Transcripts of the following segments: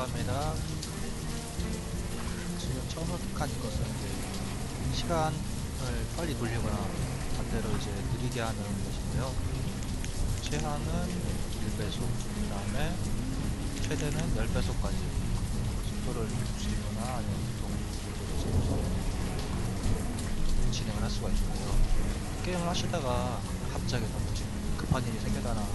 들어갑니다. 지금 처음 선택한 이것은 이제 시간을 빨리 돌리거나 반대로 이제 느리게 하는 것인데요. 최하는 1배속, 그 다음에 최대는 10배속까지 속도를 줄이거나 아니면 보통 진행을 할 수가 있고요. 게임을 하시다가 갑자기 너무 지금 급한 일이 생겨나나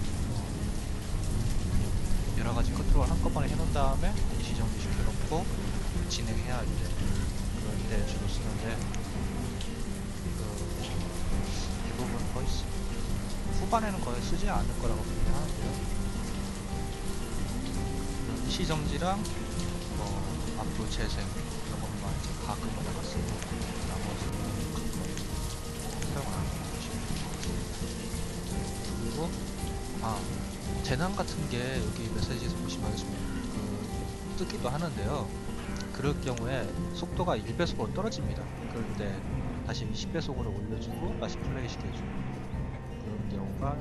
여러가지 컨트롤 한꺼번에 해놓은 다음에 일시정지 시켜놓고 진행해야 할 때 그럴 때 주로 쓰는데 대부분 거의 후반에는 거의 쓰지 않을 거라고 생각하는데요. 일시정지랑 앞으로 재생 이런 것만 이제 가끔마다 쓰고 나머지는 가끔 사용하는 것입니다. 그리고 재난 같은 게 여기 메시지에서 보시면 뜨기도 하는데요. 그럴 경우에 속도가 1배속으로 떨어집니다. 그럴 때 다시 20배속으로 올려주고 다시 플레이 시켜주고 그런 경우가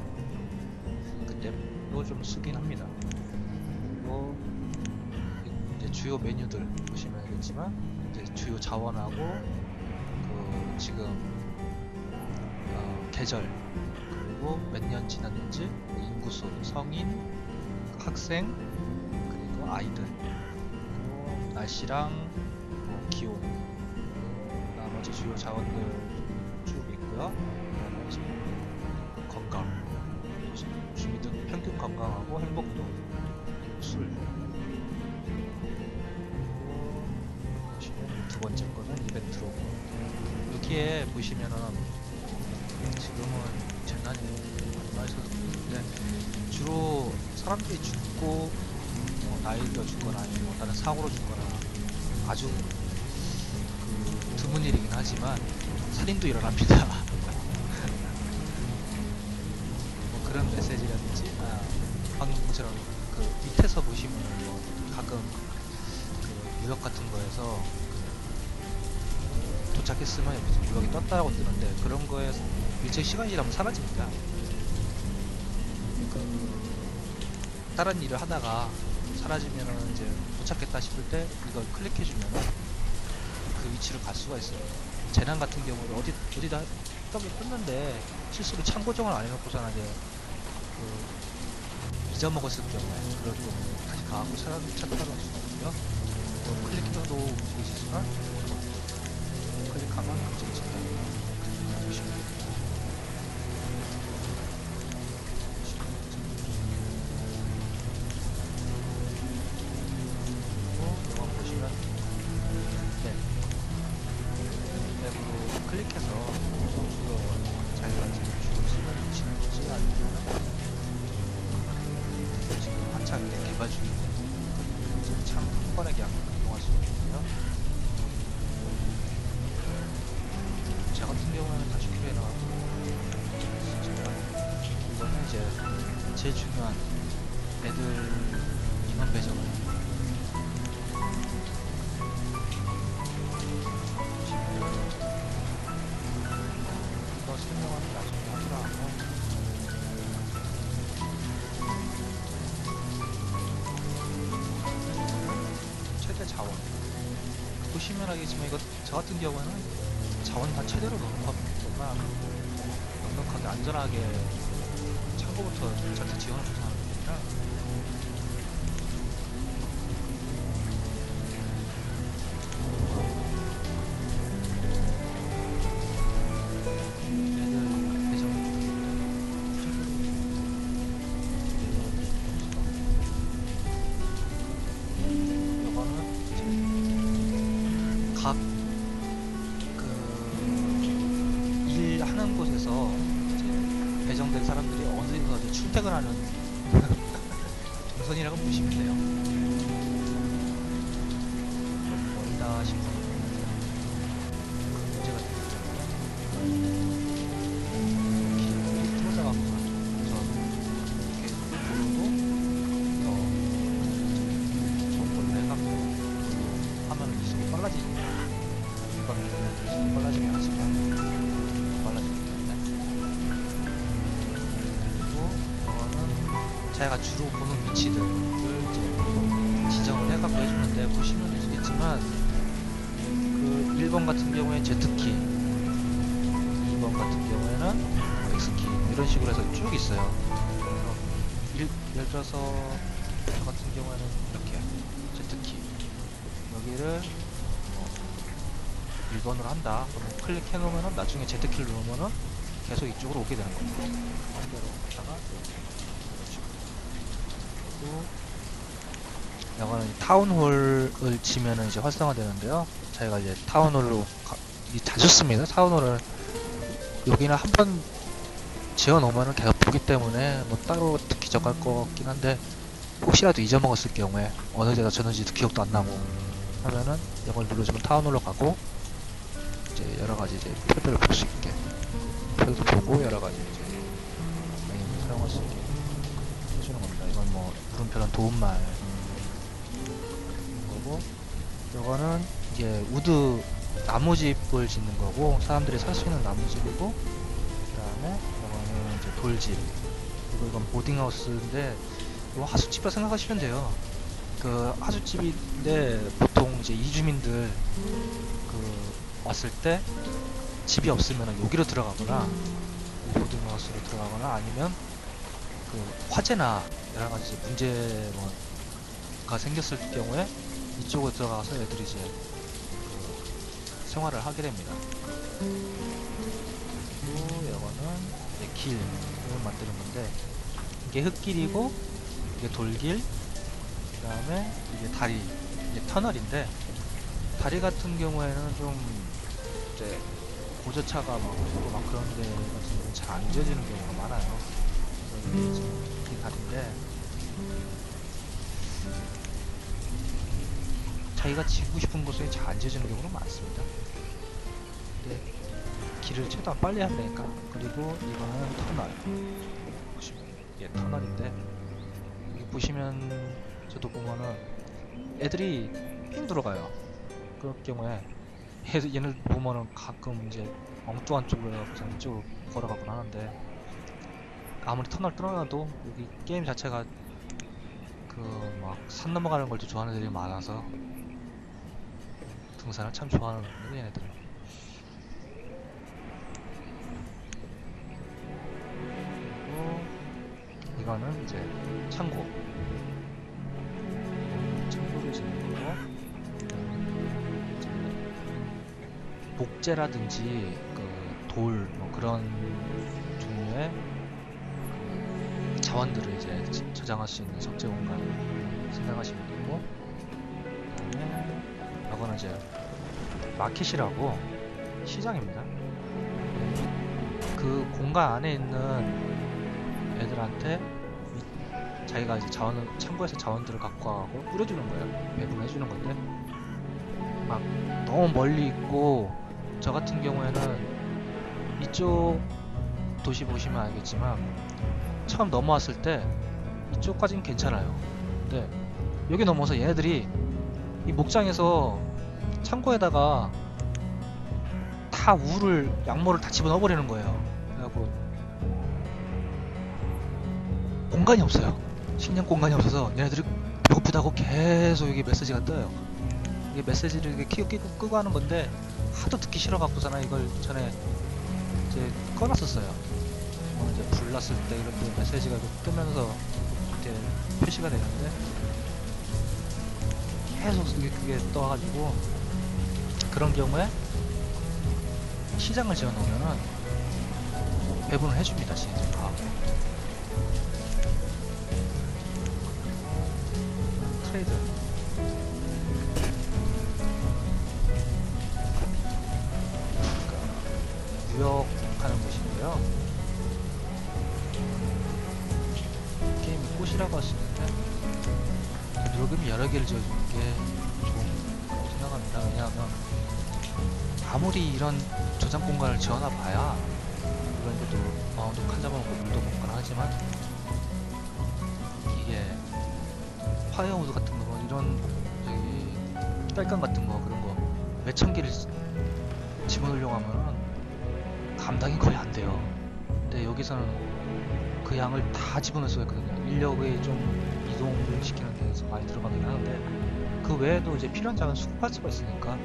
그때도 좀 쓰긴 합니다. 그리고 이제 주요 메뉴들 보시면 알겠지만 이제 주요 자원하고 지금 계절 그리고 몇 년 지났는지 인구수, 성인, 학생 그리고 아이들 그리고 날씨랑 기온 나머지 주요 자원들 쭉 있고요. 그다음에 지금 건강 주민들 평균 건강하고 행복도 술 보시면 두 번째 거는 이벤트로 여기에 보시면은 지금은 재난이 많이 있어서 그런데 주로 사람들이 죽고 나이가 죽거나 아니면 다른 사고로 죽거나 아주 드문 일이긴 하지만 살인도 일어납니다. 그런 메시지라든지 방금 것처럼 밑에서 보시면 가끔 무역 같은 거에서 도착했으면 여기서 무역이 떴다라고 뜨는데 그런 거에 일정 시간이 지나면 사라집니다. 다른 일을 하다가 사라지면은 이제 도착했다 싶을 때 이걸 클릭해주면은 그 위치를 갈 수가 있어요. 재난 같은 경우도 어디다 떴는데 실수로 참고정을 안 해놓고서는 이제 잊어먹었을 경우에 그럴 경우 다시 가고 찾아갈 수가 있고요. 클릭해서도 보이시지만 클릭하면 갑자기 진행이 보시면 됩니다. 클릭해서 주로 자기가 주로 쓰는 위치인지 아니면 지금 한창 개발 중인데 참 한 번에 그냥 이동할 수 있고요. 저 같은 경우는 다 GP에 나왔고 이거는 이제 제일 중요한 애들 인원 배정을 설명은 나중에 하기로 하고 최대 자원 보시면 알겠지만 이거 저 같은 경우는 자원 다 최대로 넉넉하게 넉넉하게 안전하게 창고부터 자체 지원을 못하는 거니까 각 일하는 곳에서 이제 배정된 사람들이 어디서 출퇴근하는 동선이라고 보시면 돼요. 멀다 싶으면 문제가 되겠죠. 길이 틀어져갖고 이렇게 도로도 정보를 해갖고 하면 이속이 빨라지니까 이거는 빨라지긴 하지만 빨라지기 때문에 그리고 이거는 자기가 주로 보는 위치들을 이제 지정을 해갖고 해주는데, 보시면 아시겠지만 그 1번 같은 경우에 Z키, 2번 같은 경우에는 X키, 이런 식으로 해서 쭉 있어요. 예를 들어서 저 같은 경우에는 이렇게 Z키, 여기를 1번으로 한다. 그러면 클릭해 놓으면은 나중에 Z키를 누르면은 계속 이쪽으로 오게 되는 겁니다. 반대로 갔다가 이런 식으로. 그리고 이거는 타운홀을 지면은 이제 활성화되는데요. 저희가 이제 타운홀로 자주 씁니다. 타운홀을 여기는 한번 지어 놓으면은 계속 보기 때문에 뭐 따로 특히 적할 것 같긴 한데, 혹시라도 잊어먹었을 경우에 어느 데다 줬는지 기억도 안 나고 하면은 이걸 눌러주면 타운홀로 가고, 이제 여러 가지 이제 표들을 볼 수 있게, 표도 보고 여러 가지 이제 메뉴를 사용할 수 있게 해주는 겁니다. 이건 뭐 물음표는 도움말 거고, 이거는 이제 우드 나무집을 짓는 거고, 사람들이 살 수 있는 나무집이고, 그 다음에 이거는 이제 돌집, 그리고 이건 보딩하우스인데 이거 하숙집이라 생각하시면 돼요. 그 하숙집인데 보통 이제 이주민들 그 왔을 때 집이 없으면 여기로 들어가거나 보딩하우스로 들어가거나, 아니면 그 화재나 여러 가지 문제가 생겼을 경우에 이쪽으로 들어가서 애들이 이제 그 생활을 하게 됩니다. 그리고 이거는 이제 길을 만드는 건데, 이게 흙길이고 이게 돌길, 그 다음에 이게 다리, 이게 터널인데, 다리 같은 경우에는 좀 이제 고저차가 막 오고 막 그런 데 같은 경우는 잘 안 지어지는 경우가 많아요. 그래서 이게 지금 이 다리인데, 자기가 지고 싶은 곳에 잘 안 지어지는 경우는 많습니다. 근데 길을 최대한 빨리 한다니까. 그리고 이거는 터널, 보시면 이게 터널인데, 여기 보시면 저도 보면은 애들이 삥 들어가요. 그럴 경우에 얘를 보면은 가끔 이제 엉뚱한 쪽으로 해서 이쪽으로 걸어가곤 하는데, 아무리 터널 뚫어놔도 여기 게임 자체가 그 막 산 넘어가는 걸 또 좋아하는 애들이 많아서 등산을 참 좋아하는 얘네들은. 그리고 이거는 이제 창고, 창고를 짓는 거고, 이제 목재라든지 그 돌 뭐 그런 종류의 그 자원들을 이제 저장할 수 있는 석재 공간 생각하시면 되고, 그다음에 이거는 이제 마켓이라고 시장입니다. 그 공간 안에 있는 애들한테 자기가 이제 창고에서 자원들을 갖고 와고 뿌려주는 거예요. 배분해주는 건데, 막 너무 멀리 있고, 저 같은 경우에는 이쪽 도시 보시면 알겠지만 처음 넘어왔을 때 이쪽까지는 괜찮아요. 근데 여기 넘어서 얘네들이 이 목장에서 창고에다가 다 양모를 다 집어넣어버리는 거예요. 그래갖고 공간이 없어요. 식량 공간이 없어서 얘네들이 배고프다고 계속 여기 메시지가 떠요. 이게 메시지를 이렇게 끄고 하는 건데, 하도 듣기 싫어갖고서나 이걸 전에 이제 꺼놨었어요. 이제 불 났을 때 이런 데 메시지가 뜨면서 이렇게 표시가 되는데, 계속 그게 떠가지고, 그런 경우에 시장을 지어 놓으면은 배분을 해줍니다. 지금 다. 트레이드, 무역하는 곳인데요. 게임의 꽃이라고 할 수 있는데, 묘금이 여러 개를 지어주는 게 좋은 생각합니다. 왜냐하면 아무리 이런 저장 공간을 지어놔 봐야 이런 데도 마음도 칸 잡아먹고 물도 먹거나 하지만, 이게 파이어우드 같은 거, 이런 저기 빨간 같은 거, 그런 거 몇천 개를 집어넣으려고 하면은 감당이 거의 안 돼요. 근데 여기서는 그 양을 다 집어넣을 수가 있거든요. 인력의 좀 이동을 진행시키는 데서 많이 들어가긴 하는데 그 외에도 이제 필요한 장은 수급할 수가 있으니까